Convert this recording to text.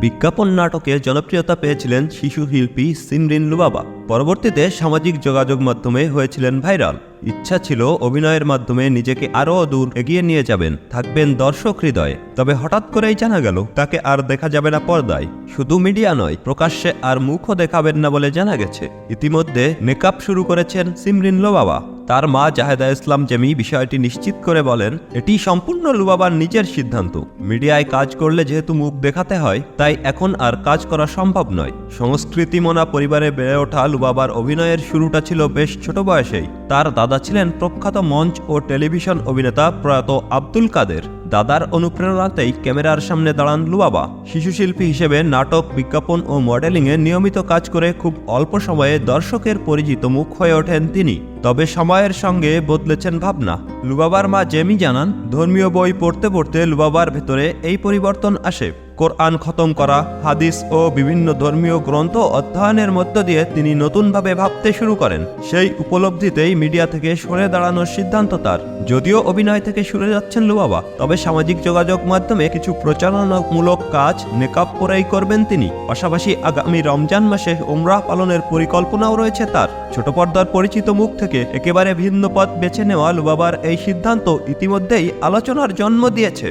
বিজ্ঞাপন নাটকে জনপ্রিয়তা পেয়েছিলেন শিশু শিল্পী সিমরিন লুবাবা। পরবর্তীতে সামাজিক যোগাযোগ মাধ্যমে হয়েছিলেন ভাইরাল। ইচ্ছা ছিল অভিনয়ের মাধ্যমে নিজেকে আরও দূর এগিয়ে নিয়ে যাবেন, থাকবেন দর্শক হৃদয়ে। তবে হঠাৎ করেই জানা গেল তাকে আর দেখা যাবে না পর্দায়। শুধু মিডিয়া নয়, প্রকাশ্যে আর মুখও দেখাবেন না বলে জানা গেছে। ইতিমধ্যে মেকআপ শুরু করেছেন সিমরিন লুবাবা। তার মা জাহেদা ইসলাম জেমি বিষয়টি নিশ্চিত করে বলেন, এটি সম্পূর্ণ লুবাবার নিজের সিদ্ধান্ত। মিডিয়ায় কাজ করলে যেহেতু মুখ দেখাতে হয়, তাই এখন আর কাজ করা সম্ভব নয়। সংস্কৃতিমনা পরিবারে বেড়ে ওঠা লুবাবার অভিনয়ের শুরুটা ছিল বেশ ছোট বয়সেই। তার দাদা ছিলেন প্রখ্যাত মঞ্চ ও টেলিভিশন অভিনেতা প্রয়াত আব্দুল কাদের। দাদার অনুপ্রেরণাতেই ক্যামেরার সামনে দাঁড়ান লুবাবা। শিশুশিল্পী হিসেবে নাটক, বিজ্ঞাপন ও মডেলিংয়ে নিয়মিত কাজ করে খুব অল্প সময়ে দর্শকের পরিচিত মুখ হয়ে ওঠেন তিনি। তবে সময়ের সঙ্গে বদলেছেন ভাবনা। লুবাবার মা জেমি জানান, ধর্মীয় বই পড়তে পড়তে লুবাবার ভেতরে এই পরিবর্তন আসে। কোরআন খতম করা, হাদিস ও বিভিন্ন ধর্মীয় গ্রন্থ অধ্যয়নের মধ্য দিয়ে তিনি নতুনভাবে ভাবতে শুরু করেন। সেই উপলব্ধিতেই মিডিয়া থেকে সরে দাঁড়ানোর সিদ্ধান্ত তার। যদিও অভিনয় থেকে সরে যাচ্ছেন লুবাবা, তবে সামাজিক যোগাযোগ মাধ্যমে কিছু প্রচারণামূলক কাজ মেকআপ পরেই করবেন তিনি। পাশাপাশি আগামী রমজান মাসে উমরাহ পালনের পরিকল্পনাও রয়েছে তার। ছোট পর্দার পরিচিত মুখ থেকে একেবারে ভিন্ন পথ বেছে নেওয়া লুবাবার এই সিদ্ধান্ত ইতিমধ্যেই আলোচনার জন্ম দিয়েছে।